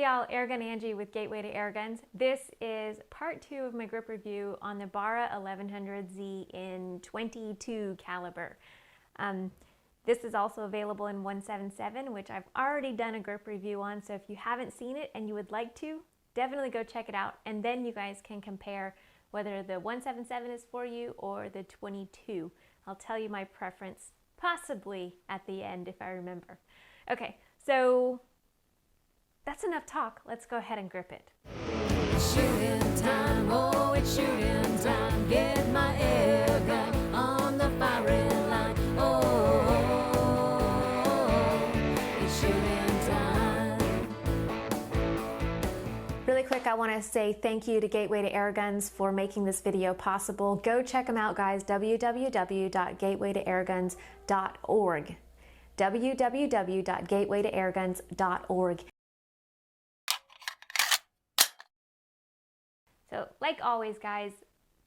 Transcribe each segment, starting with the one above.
y'all, Airgun Angie with Gateway to Airguns. This is part 2 of my grip review on the Barra 1100Z in 22 caliber. This is also available in 177, which I've already done a grip review on, so if you haven't seen it and you would like to, definitely go check it out, and then you guys can compare whether the 177 is for you or the 22. I'll tell you my preference, possibly at the end if I remember. Okay, so that's enough talk. Let's go ahead and grip it. It's shooting time, oh, it's shooting time. Get my air gun on the firing line. Oh, it's shooting time. Really quick, I want to say thank you to Gateway to Airguns for making this video possible. Go check them out, guys. www.gatewaytoairguns.org. www.gatewaytoairguns.org. So, like always, guys,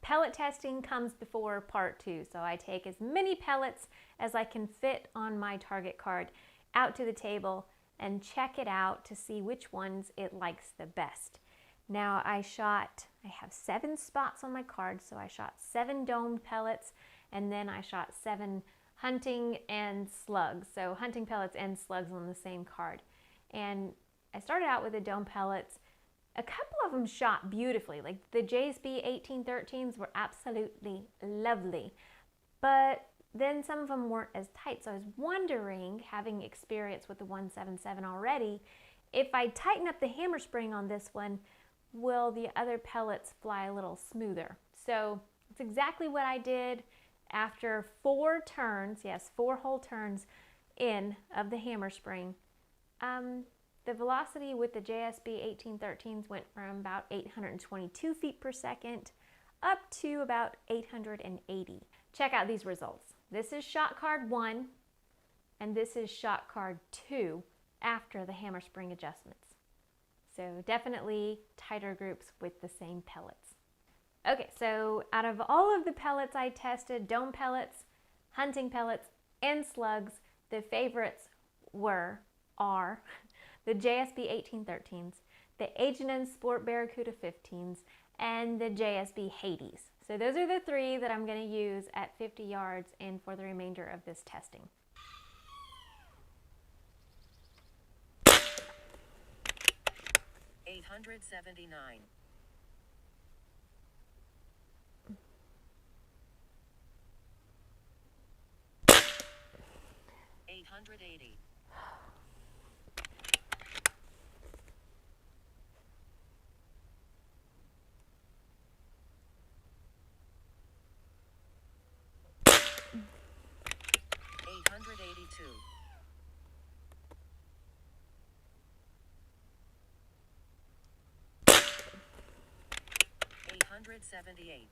pellet testing comes before part 2. So I take as many pellets as I can fit on my target card out to the table and check it out to see which ones it likes the best. Now I have 7 spots on my card, so I shot 7 domed pellets, and then I shot 7 hunting and slugs. So hunting pellets and slugs on the same card. And I started out with the dome pellets. A couple of them shot beautifully, like the JSB 1813s were absolutely lovely, but then some of them weren't as tight. So I was wondering, having experience with the 177 already, if I tighten up the hammer spring on this one, will the other pellets fly a little smoother? So it's exactly what I did. After 4 turns, yes, 4 whole turns in of the hammer spring, the velocity with the JSB 1813s went from about 822 feet per second up to about 880. Check out these results. This is shot card 1, and this is shot card 2 after the hammer spring adjustments. So definitely tighter groups with the same pellets. Okay, so out of all of the pellets I tested, dome pellets, hunting pellets, and slugs, the favorites are the JSB 1813s, the H&N Sport Barracuda 15s, and the JSB Hades. So those are the 3 that I'm going to use at 50 yards and for the remainder of this testing. $879. $880. $882. $878.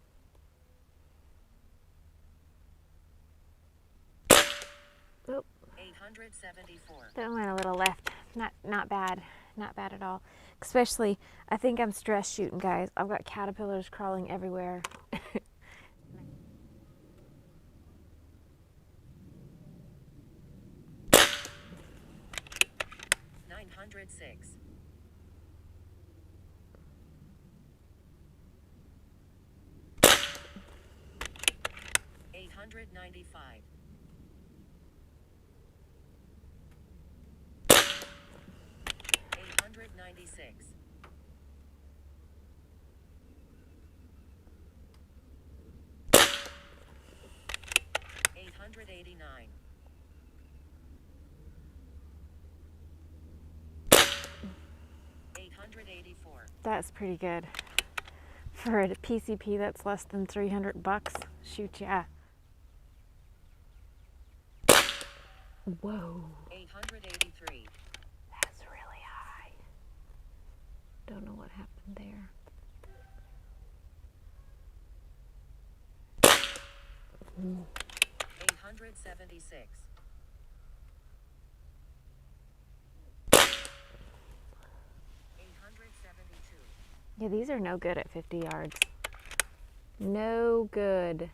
Oop. 874. That went a little left. Not bad. Not bad at all. Especially, I think I'm stress shooting, guys. I've got caterpillars crawling everywhere. 906. 895. 896. 889. 884. That's pretty good. For a PCP that's less than 300 bucks, shoot, yeah. Whoa. 883. That's really high. Don't know what happened there. Mm. 876. 872. Yeah, these are no good at 50 yards. No good.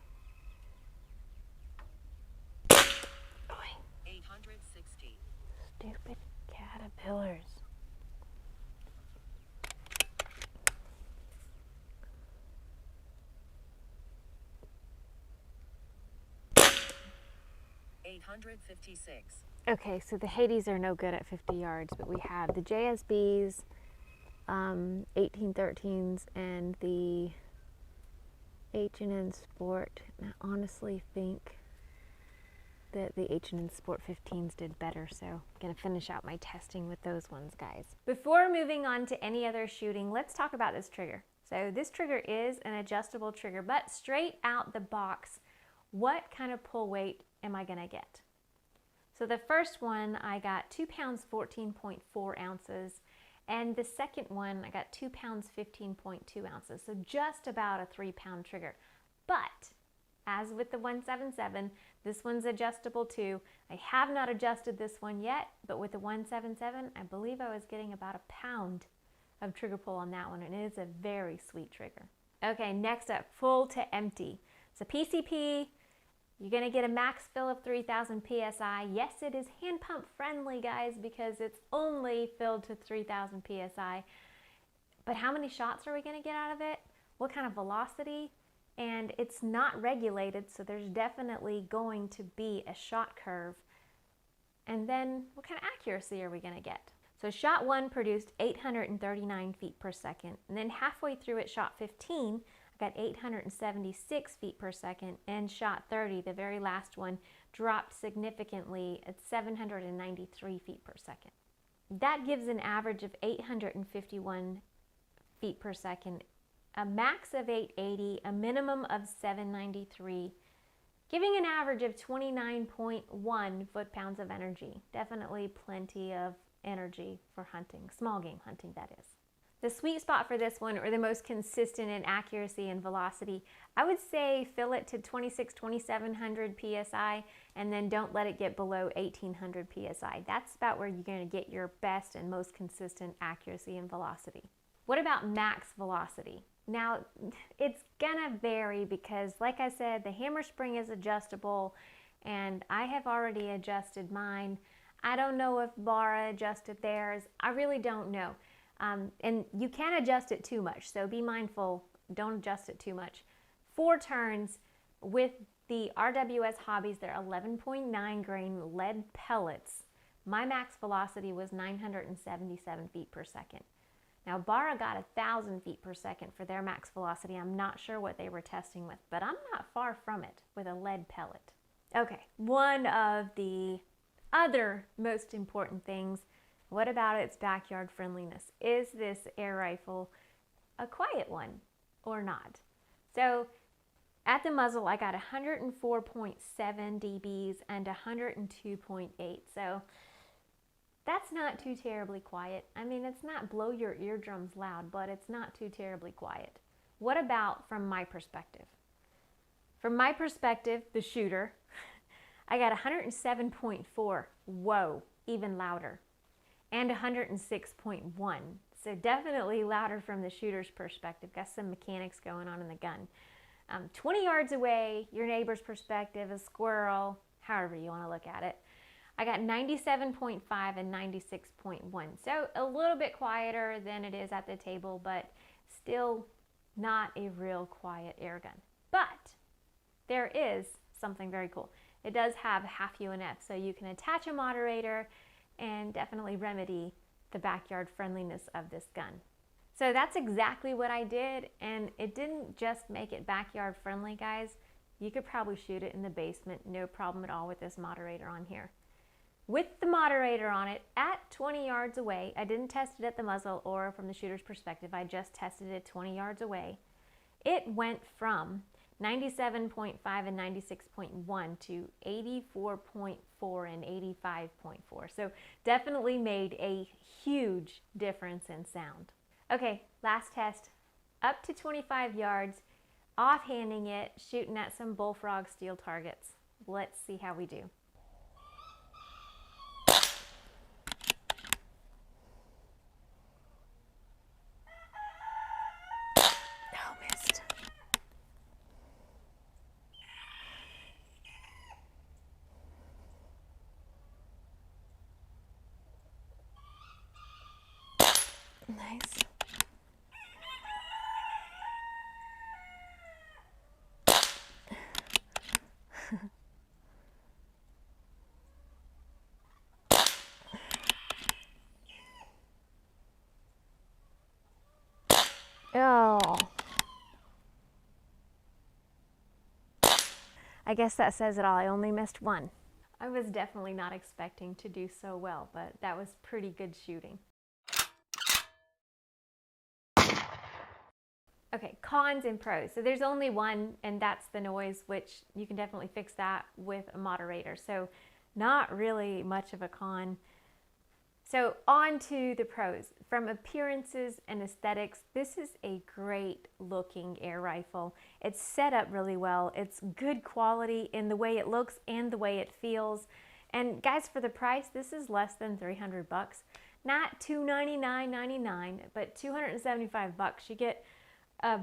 860. Stupid caterpillars. 856. Okay, so the Hades are no good at 50 yards, but we have the JSBs, 1813s, and the H&N Sport. And I honestly think that the H&N Sport 15s did better, so I'm gonna finish out my testing with those ones, guys. Before moving on to any other shooting, let's talk about this trigger. So this trigger is an adjustable trigger, but straight out the box, what kind of pull weight am I gonna get? So the first one, I got 2 pounds, 14.4 ounces. And the second one, I got 2 pounds, 15.2 ounces. So just about a 3-pound trigger. But as with the 177, this one's adjustable too. I have not adjusted this one yet, but with the 177, I believe I was getting about a pound of trigger pull on that one, and it is a very sweet trigger. Okay, next up, full to empty. So PCP, you're gonna get a max fill of 3,000 PSI. Yes, it is hand pump friendly, guys, because it's only filled to 3,000 PSI. But how many shots are we gonna get out of it? What kind of velocity? And it's not regulated, so there's definitely going to be a shot curve. And then what kind of accuracy are we gonna get? So shot 1 produced 839 feet per second. And then halfway through at shot 15, got 876 feet per second, and shot 30, the very last one, dropped significantly at 793 feet per second. That gives an average of 851 feet per second, a max of 880, a minimum of 793, giving an average of 29.1 foot-pounds of energy. Definitely plenty of energy for hunting, small game hunting, that is. The sweet spot for this one, or the most consistent in accuracy and velocity, I would say fill it to 2,700 PSI and then don't let it get below 1,800 PSI. That's about where you're going to get your best and most consistent accuracy and velocity. What about max velocity? Now, it's gonna vary because, like I said, the hammer spring is adjustable and I have already adjusted mine. I don't know if Barra adjusted theirs. I really don't know. And you can adjust it too much, so be mindful, don't adjust it too much. 4 turns with the RWS Hobbies, they're 11.9 grain lead pellets. My max velocity was 977 feet per second. Now Barra got 1,000 feet per second for their max velocity. I'm not sure what they were testing with, but I'm not far from it with a lead pellet. Okay, one of the other most important things, what about its backyard friendliness? Is this air rifle a quiet one or not? So at the muzzle, I got 104.7 dBs and 102.8. So that's not too terribly quiet. I mean, it's not blow your eardrums loud, but it's not too terribly quiet. What about from my perspective? From my perspective, the shooter, I got 107.4. Whoa, even louder. And 106.1. So definitely louder from the shooter's perspective. Got some mechanics going on in the gun. 20 yards away, your neighbor's perspective, a squirrel, however you want to look at it. I got 97.5 and 96.1. So a little bit quieter than it is at the table, but still not a real quiet air gun. But there is something very cool. It does have half UNF, so you can attach a moderator and definitely remedy the backyard friendliness of this gun. So that's exactly what I did, and it didn't just make it backyard friendly, guys. You could probably shoot it in the basement, no problem at all with this moderator on here. With the moderator on it at 20 yards away, I didn't test it at the muzzle or from the shooter's perspective, I just tested it 20 yards away. It went from 97.5 and 96.1 to 84.4 and 85.4. So definitely made a huge difference in sound. Okay, last test. Up to 25 yards, offhanding it, shooting at some bullfrog steel targets. Let's see how we do. Nice. I guess that says it all. I only missed one. I was definitely not expecting to do so well, but that was pretty good shooting. Okay, cons and pros. So there's only one, and that's the noise, which you can definitely fix that with a moderator. So not really much of a con. So on to the pros. From appearances and aesthetics, this is a great looking air rifle. It's set up really well. It's good quality in the way it looks and the way it feels. And guys, for the price, this is less than 300 bucks. Not $299.99, but 275 bucks. You get a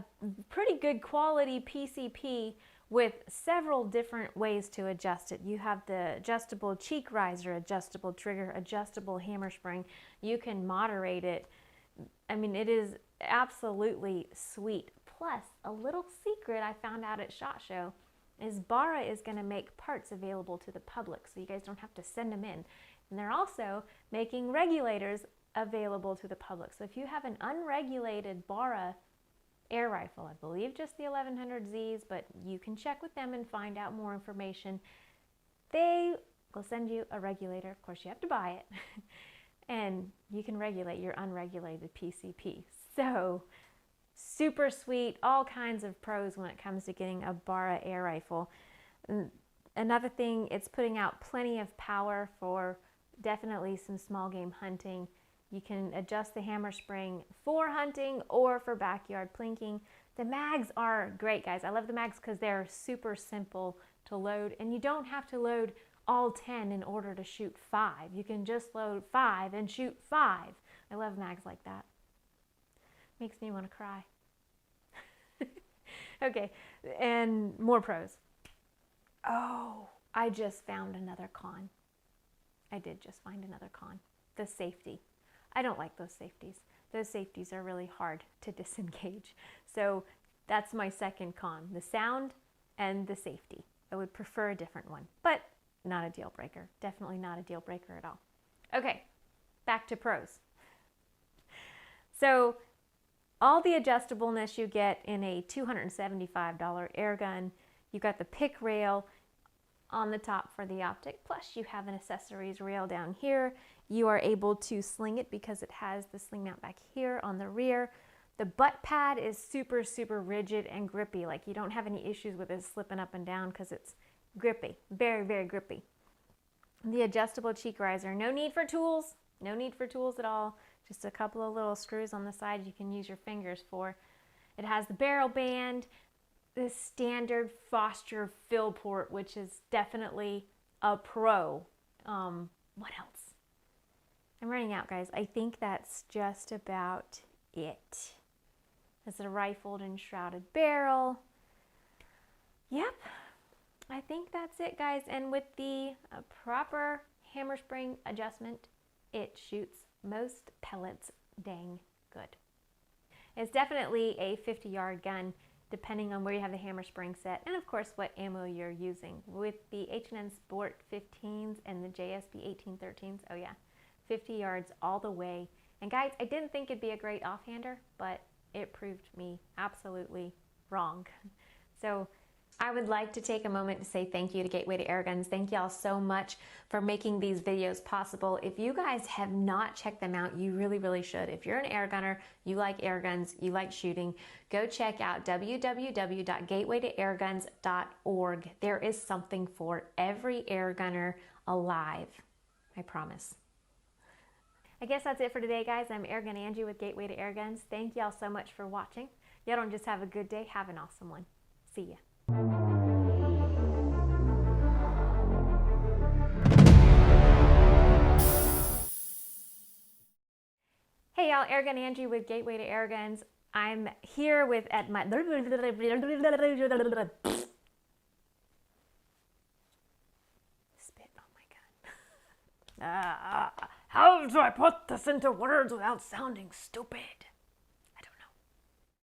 pretty good quality PCP with several different ways to adjust it. You have the adjustable cheek riser, adjustable trigger, adjustable hammer spring. You can moderate it. I mean, it is absolutely sweet. Plus, a little secret I found out at SHOT Show is Barra is going to make parts available to the public, so you guys don't have to send them in. And they're also making regulators available to the public. So if you have an unregulated Barra air rifle, I believe just the 1100Zs, but you can check with them and find out more information. They will send you a regulator. Of course, you have to buy it. And you can regulate your unregulated PCP. So super sweet, all kinds of pros when it comes to getting a Barra air rifle. Another thing, it's putting out plenty of power for definitely some small game hunting. You can adjust the hammer spring for hunting or for backyard plinking. The mags are great, guys. I love the mags because they're super simple to load, and you don't have to load all 10 in order to shoot 5. You can just load 5 and shoot 5. I love mags like that. Makes me want to cry. Okay, and more pros. Oh, I just found another con. I did just find another con. The safety. I don't like those safeties. Those safeties are really hard to disengage. So that's my second con, the sound and the safety. I would prefer a different one, but not a deal breaker. Definitely not a deal breaker at all. Okay, back to pros. So all the adjustableness you get in a $275 air gun. You got the pick rail on the top for the optic, plus you have an accessories rail down here. You are able to sling it because it has the sling mount back here on the rear. The butt pad is super, super rigid and grippy. Like, you don't have any issues with it slipping up and down because it's grippy, very, very grippy. The adjustable cheek riser, no need for tools, no need for tools at all. Just a couple of little screws on the side you can use your fingers for. It has the barrel band, the standard Foster fill port, which is definitely a pro. What else? I'm running out, guys. I think that's just about it. It's a rifled and shrouded barrel. Yep, I think that's it, guys. And with the proper hammer spring adjustment, it shoots most pellets dang good. It's definitely a 50-yard gun, depending on where you have the hammer spring set, and of course what ammo you're using. With the nsport 15s and the JSB 1813s, oh yeah, 50 yards all the way. And guys, I didn't think it'd be a great offhander, but it proved me absolutely wrong. So I would like to take a moment to say thank you to Gateway to Airguns. Thank y'all so much for making these videos possible. If you guys have not checked them out, you really, really should. If you're an air gunner, you like air guns, you like shooting, go check out www.gatewaytoairguns.org. There is something for every air gunner alive. I promise. I guess that's it for today, guys. I'm Airgun Angie with Gateway to Airguns. Thank y'all so much for watching. Y'all don't just have a good day, have an awesome one. See ya. Hey y'all, Airgun Angie with Gateway to Airguns. I'm here with at my spit on my gun. How do I put this into words without sounding stupid?